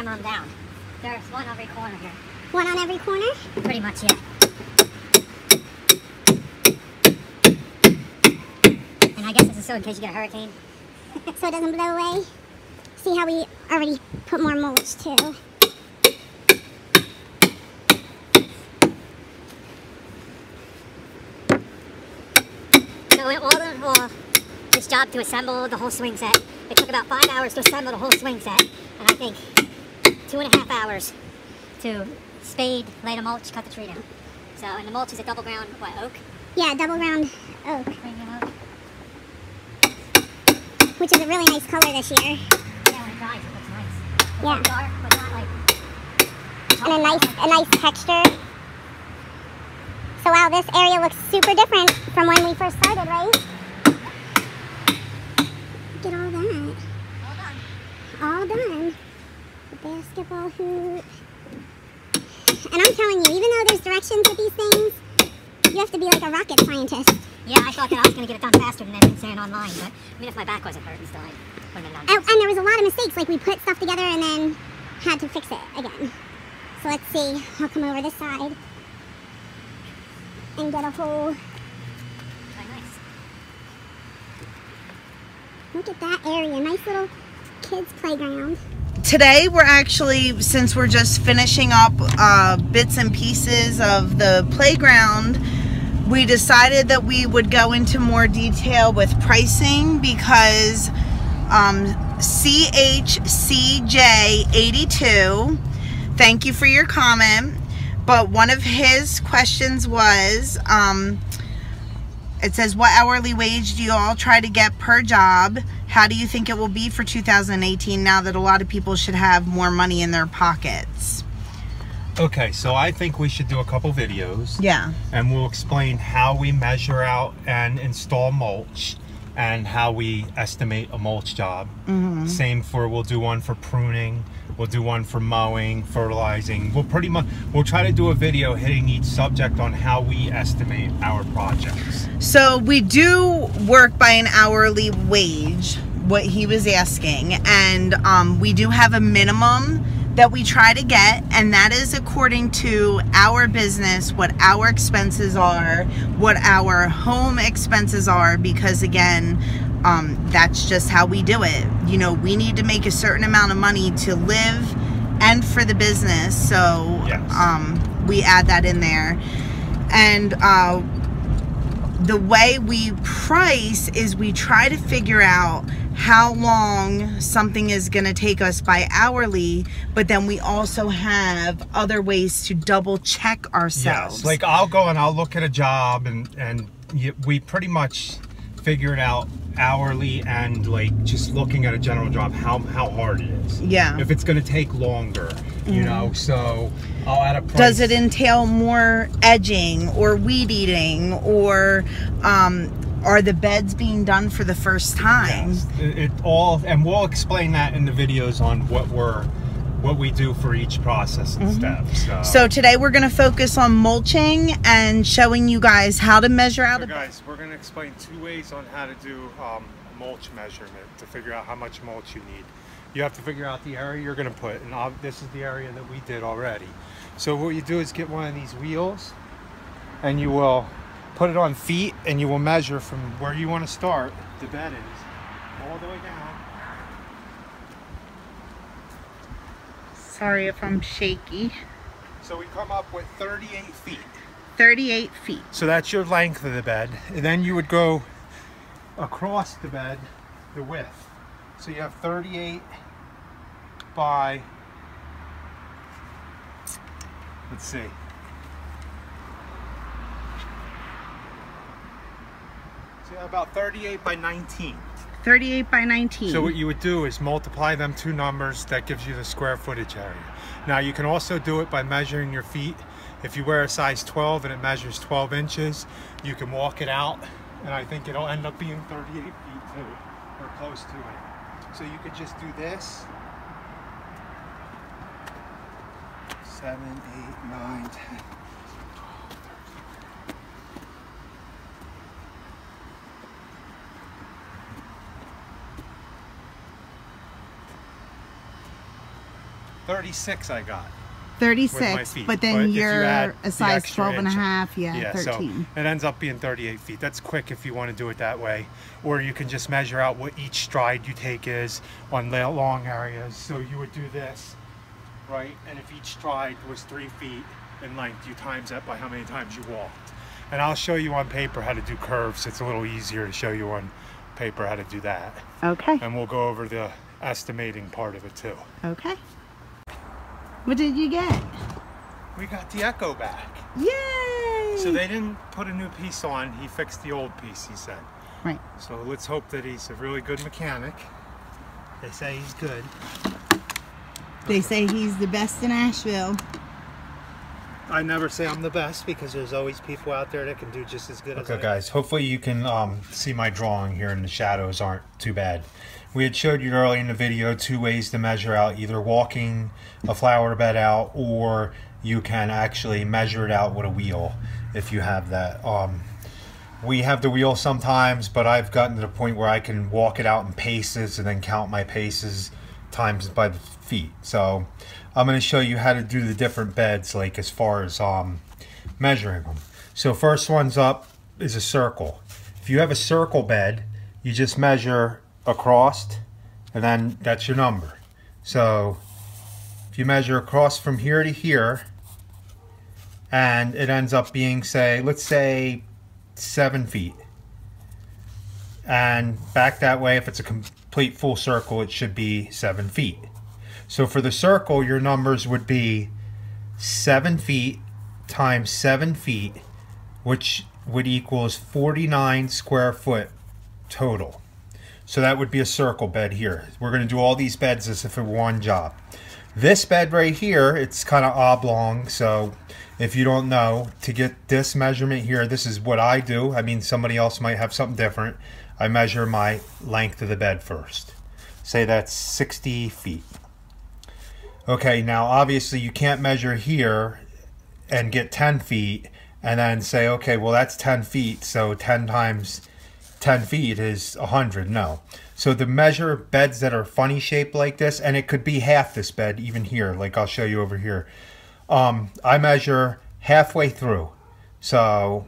hammer them down. There's one on every corner here. One on every corner? Pretty much, yeah. And I guess this is so in case you get a hurricane. So it doesn't blow away. See how we already put more mulch too. So all this job to assemble the whole swing set, it took about 5 hours to assemble the whole swing set, and I think 2.5 hours to spade, lay the mulch, cut the tree down. So, and the mulch is a double ground, what, oak? Yeah, double ground oak. Premium oak. Which is a really nice color this year. Yeah, when it dries, it looks nice. It's Yeah. dark, but not like... And a nice texture. So wow, this area looks super different from when we first started, right? Look at all that. All done. The basketball hoop. And I'm telling you, even though there's directions with these things, you have to be like a rocket scientist. Yeah, I thought that I was going to get it done faster than anything saying online, but I mean, if my back wasn't hurting still, I would have done it. And there was a lot of mistakes, like we put stuff together and then had to fix it again. So let's see, I'll come over this side and get a whole... Very nice. Look at that area, nice little kids playground. Today we're actually, since we're just finishing up bits and pieces of the playground, we decided that we would go into more detail with pricing because CHCJ82, thank you for your comment, but one of his questions was, it says, what hourly wage do you all try to get per job? How do you think it will be for 2018 now that a lot of people should have more money in their pockets? Okay, so I think we should do a couple videos. Yeah. And we'll explain how we measure out and install mulch and how we estimate a mulch job. Mm-hmm. Same for, we'll do one for pruning, we'll do one for mowing, fertilizing. We'll try to do a video hitting each subject on how we estimate our projects. So we do work by an hourly wage, what he was asking, and we do have a minimum that we try to get, and that is according to our business, what our expenses are, what our home expenses are, because again, that's just how we do it. You know, we need to make a certain amount of money to live and for the business, so yes. We add that in there. And the way we price is we try to figure out how long something is going to take us by hourly, but then we also have other ways to double check ourselves. Yes, like I'll go and I'll look at a job and we pretty much figure it out hourly and like just looking at a general job how hard it is. Yeah. If it's going to take longer, you know, so I'll add a price. Does it entail more edging or weed eating, or are the beds being done for the first time? Yes, it all, and we'll explain that in the videos on what we do for each process and step. So today we're going to focus on mulching and showing you guys how to measure out. So guys, we're going to explain 2 ways on how to do mulch measurement to figure out how much mulch you need. You have to figure out the area you're going to put, and this is the area that we did already. So what you do is get one of these wheels, and you will put it on feet, and you will measure from where you want to start, the bed is, all the way down. Sorry if I'm shaky. So we come up with 38 feet. 38 feet. So that's your length of the bed. And then you would go across the bed, the width. So you have 38 by, let's see. So you have about 38 by 19. 38 by 19. So what you would do is multiply them 2 numbers, that gives you the square footage area. Now you can also do it by measuring your feet. If you wear a size 12 and it measures 12 inches, you can walk it out, and I think it'll end up being 38 feet too, or close to it. So you could just do this. 7, 8, 9, 10. 36 I got. 36, feet. but then if you you're add a the size extra 12 and a inch, half, yeah, 13. So it ends up being 38 feet. That's quick if you want to do it that way. Or you can just measure out what each stride you take is on long areas. So you would do this, right? And if each stride was 3 feet in length, you times that by how many times you walked. And I'll show you on paper how to do curves. It's a little easier to show you on paper how to do that. Okay. And we'll go over the estimating part of it too. Okay. What did you get? We got the Echo back. Yay! So they didn't put a new piece on. He fixed the old piece, he said. Right. So let's hope that he's a really good mechanic. They say he's good. They say he's the best in Asheville. I never say I'm the best because there's always people out there that can do just as good as I am. Okay guys, hopefully you can see my drawing here and the shadows aren't too bad. We had showed you earlier in the video 2 ways to measure out, either walking a flower bed out, or you can actually measure it out with a wheel if you have that. We have the wheel sometimes, but I've gotten to the point where I can walk it out in paces and then count my paces times by the feet. So I'm going to show you how to do the different beds, like as far as measuring them. So first one's up is a circle. If you have a circle bed, you just measure across and then that's your number. So if you measure across from here to here and it ends up being, say, let's say 7 feet, and back that way, if it's a complete full circle, it should be 7 feet. So for the circle, your numbers would be 7 feet times 7 feet, which would equals 49 square foot total. So that would be a circle bed here. We're going to do all these beds as if it were one job. This bed right here, it's kind of oblong, so if you don't know, to get this measurement here, this is what I do. I mean, somebody else might have something different. I measure my length of the bed first. Say that's 60 feet. Okay, now obviously you can't measure here and get 10 feet and then say, okay, well that's 10 feet, so 10 times 10 feet is 100. No. So to measure beds that are funny shaped like this, and it could be half this bed, even here, like I'll show you over here. I measure halfway through. So,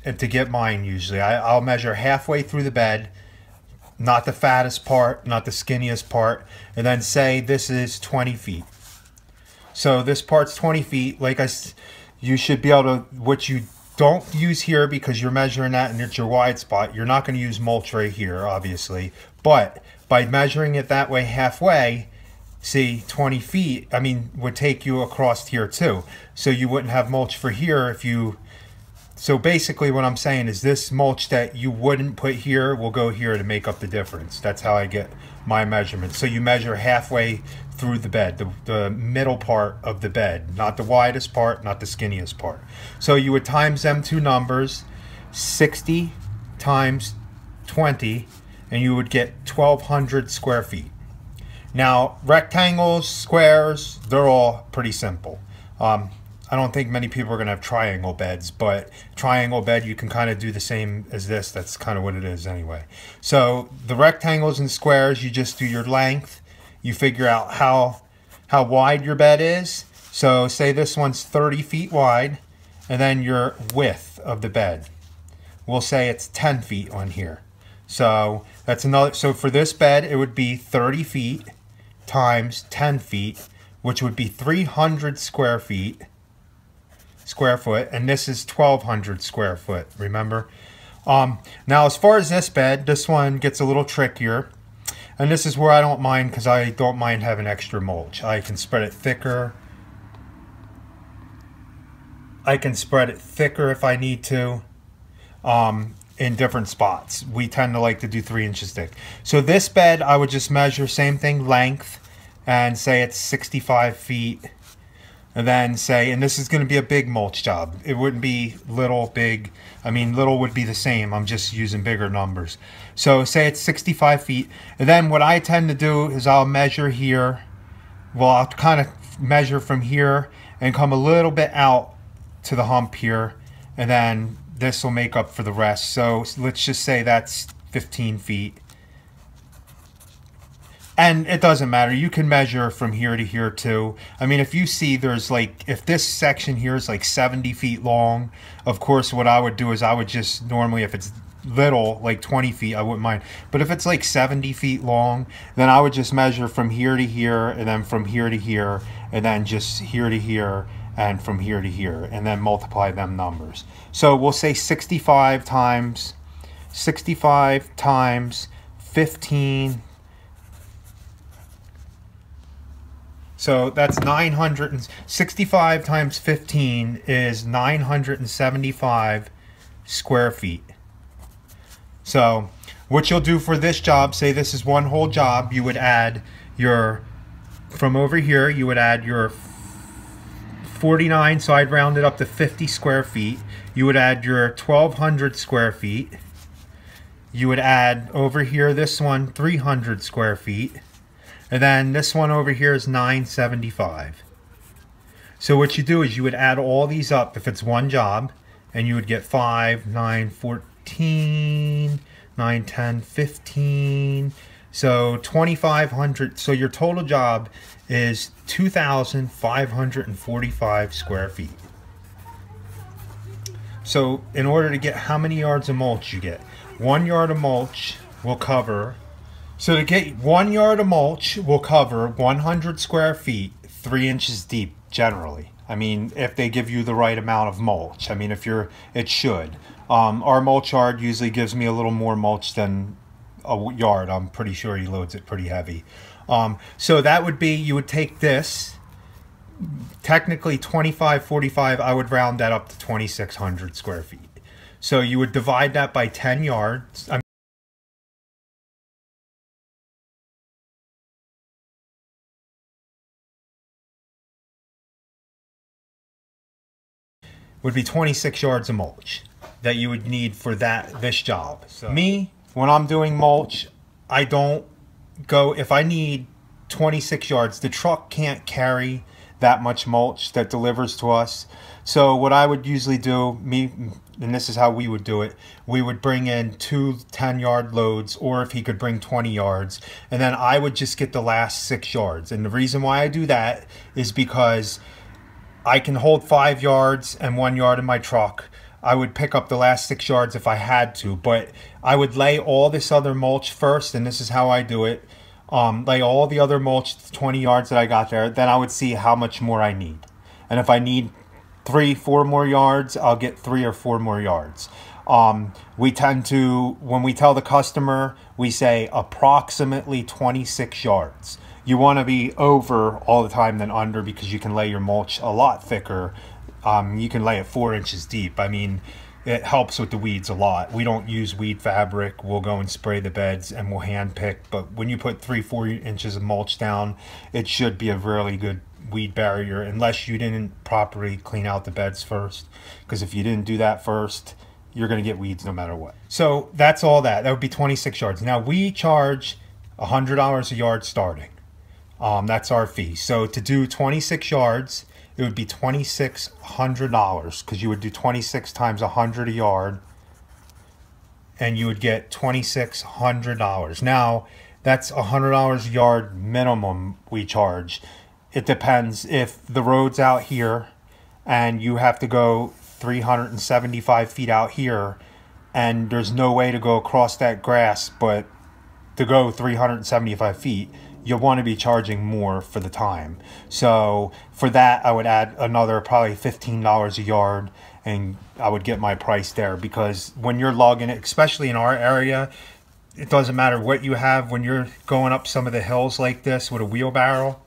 and to get mine usually, I'll measure halfway through the bed, not the fattest part, not the skinniest part, and then say this is 20 feet. So this part's 20 feet, like you should be able to, what you don't use here because you're measuring that and it's your wide spot, you're not going to use mulch right here, obviously. But by measuring it that way halfway, see 20 feet, I mean, would take you across here too. So you wouldn't have mulch for here if you, so basically what I'm saying is this mulch that you wouldn't put here will go here to make up the difference. That's how I get my measurement. So you measure halfway through the bed, the middle part of the bed, not the widest part, not the skinniest part. So you would times them two numbers, 60 times 20, and you would get 1,200 square feet. Now, rectangles, squares, they're all pretty simple. I don't think many people are going to have triangle beds, but triangle bed, you can kind of do the same as this. That's kind of what it is anyway. So the rectangles and squares, you just do your length. You figure out how wide your bed is. So say this one's 30 feet wide, and then your width of the bed. We'll say it's 10 feet on here. So that's another, so for this bed, it would be 30 feet times 10 feet, which would be 300 square foot, and this is 1,200 square foot, remember? Now as far as this bed, this one gets a little trickier, and this is where I don't mind, because I don't mind having extra mulch. I can spread it thicker. I can spread it thicker if I need to, in different spots. We tend to like to do 3 inches thick. So this bed, I would just measure, same thing, length, and say it's 65 feet. And then say, and this is going to be a big mulch job. It wouldn't be little, big. I mean, little would be the same. I'm just using bigger numbers. So say it's 65 feet. And then what I tend to do is I'll measure here. Well, I'll kind of measure from here and come a little bit out to the hump here. And then this will make up for the rest. So let's just say that's 15 feet. And it doesn't matter. You can measure from here to here too. I mean, if you see there's like, if this section here is like 70 feet long, of course, what I would do is I would just normally, if it's little, like 20 feet, I wouldn't mind. But if it's like 70 feet long, then I would just measure from here to here, and then from here to here, and then just here to here, and from here to here, and then multiply them numbers. So we'll say 65 times 15. So that's 965 times 15 is 975 square feet. So what you'll do for this job, say this is one whole job, you would add your, from over here, you would add your 49, so I'd round it up to 50 square feet. You would add your 1200 square feet. You would add over here, this one, 300 square feet. And then this one over here is 975. So what you do is you would add all these up if it's one job, and you would get 5, 9, 14, 9, 10, 15. So 2,500. So your total job is 2,545 square feet. So in order to get how many yards of mulch you get, 1 yard of mulch will cover. So to get 1 yard of mulch will cover 100 square feet, 3 inches deep generally. I mean, if they give you the right amount of mulch. I mean, if you're, it should. Our mulch yard usually gives me a little more mulch than a yard. I'm pretty sure he loads it pretty heavy. So that would be, you would take this, technically 2,545, I would round that up to 2,600 square feet. So you would divide that by 10 yards. Would be 26 yards of mulch that you would need for this job. So me, when I'm doing mulch, I don't go, if I need 26 yards, the truck can't carry that much mulch that delivers to us. So what I would usually do, and this is how we would do it, we would bring in 2 10-yard loads, or if he could bring 20 yards, and then I would just get the last 6 yards. And the reason why I do that is because I can hold 5 yards and 1 yard in my truck. I would pick up the last 6 yards if I had to, but I would lay all this other mulch first, and this is how I do it. Lay all the other mulch, 20 yards that I got there, then I would see how much more I need. And if I need 3, 4 more yards, I'll get 3 or 4 more yards. We tend to, when we tell the customer, we say approximately 26 yards. You want to be over all the time than under, because you can lay your mulch a lot thicker. You can lay it 4 inches deep. I mean, it helps with the weeds a lot. We don't use weed fabric. We'll go and spray the beds and we'll hand pick. But when you put 3, 4 inches of mulch down, it should be a really good weed barrier, unless you didn't properly clean out the beds first. Because if you didn't do that first, you're going to get weeds no matter what. So that's all that. That would be 26 yards. Now we charge $100 a yard starting. That's our fee. So to do 26 yards, it would be $2,600, because you would do 26 times 100 a yard, and you would get $2,600. Now, that's $100 a yard minimum we charge. It depends if the road's out here and you have to go 375 feet out here, and there's no way to go across that grass but to go 375 feet. You'll want to be charging more for the time. So for that, I would add another probably $15 a yard, and I would get my price there, because when you're logging it, especially in our area, it doesn't matter what you have. When you're going up some of the hills like this with a wheelbarrow,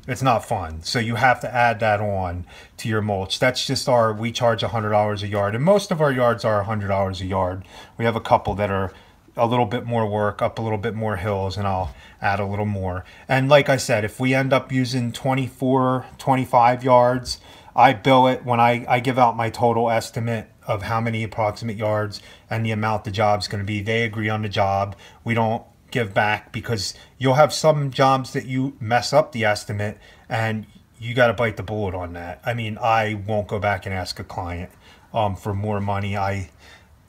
it's not fun. So you have to add that on to your mulch. That's just we charge $100 a yard, and most of our yards are $100 a yard. We have a couple that are a little bit more work, up a little bit more hills, and I'll add a little more. And like I said, if we end up using 24, 25 yards, I bill it when I give out my total estimate of how many approximate yards and the amount the job's going to be. They agree on the job. We don't give back, because you'll have some jobs that you mess up the estimate and you got to bite the bullet on that. I mean, I won't go back and ask a client for more money.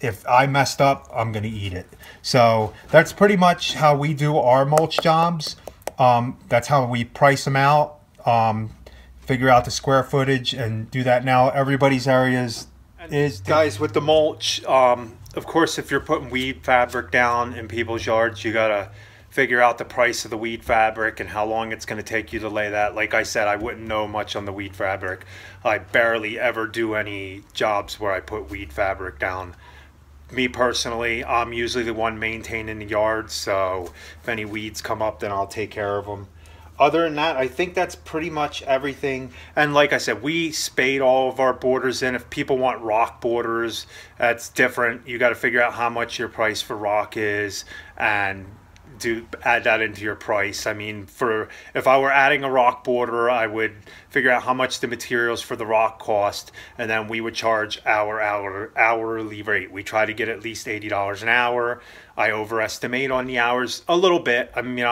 If I messed up, I'm going to eat it. So that's pretty much how we do our mulch jobs. That's how we price them out, figure out the square footage, and do that. Now everybody's areas is guys with the mulch. Of course, if you're putting weed fabric down in people's yards, you gotta figure out the price of the weed fabric and how long it's going to take you to lay that. Like I said, I wouldn't know much on the weed fabric. I barely ever do any jobs where I put weed fabric down. Me personally, I'm usually the one maintaining the yard, so if any weeds come up, then I'll take care of them. Other than that, I think that's pretty much everything. And like I said, we spade all of our borders in. If people want rock borders, that's different. You got to figure out how much your price for rock is and add that into your price. I mean, if I were adding a rock border, I would figure out how much the materials for the rock cost, and then we would charge our hourly rate. We try to get at least $80 an hour. I overestimate on the hours a little bit. I mean,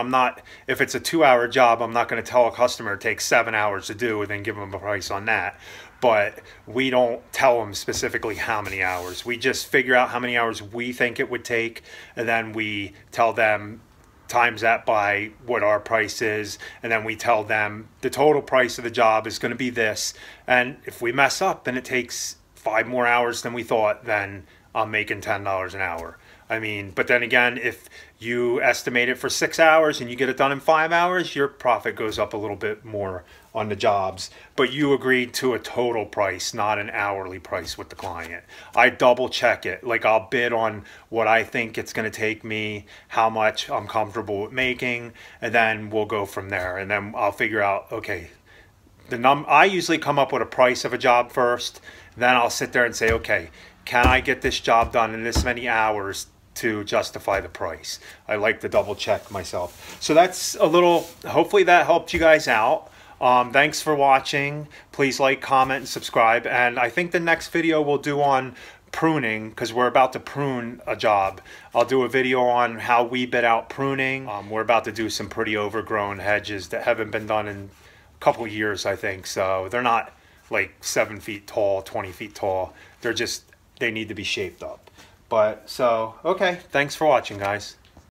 if it's a 2-hour job, I'm not going to tell a customer it takes 7 hours to do and then give them a price on that. But we don't tell them specifically how many hours. We just figure out how many hours we think it would take, and then we tell them times that by what our price is, and then we tell them the total price of the job is going to be this, and if we mess up and it takes 5 more hours than we thought, then I'm making $10 an hour. I mean, but then again, if you estimate it for 6 hours and you get it done in 5 hours, your profit goes up a little bit more on the jobs. But you agreed to a total price, not an hourly price with the client. I double check it. Like, I'll bid on what I think it's going to take me, how much I'm comfortable with making, and then we'll go from there. And then I'll figure out, okay, I usually come up with a price of a job first. Then I'll sit there and say, okay, can I get this job done in this many hours to justify the price? I like to double check myself. So that's a little, hopefully that helped you guys out. Thanks for watching. Please like, comment, and subscribe. And I think the next video we'll do on pruning, because we're about to prune a job. I'll do a video on how we bid out pruning. We're about to do some pretty overgrown hedges that haven't been done in a couple years, I think. So they're not like 7 feet tall, 20 feet tall. They need to be shaped up. But so, okay, thanks for watching, guys.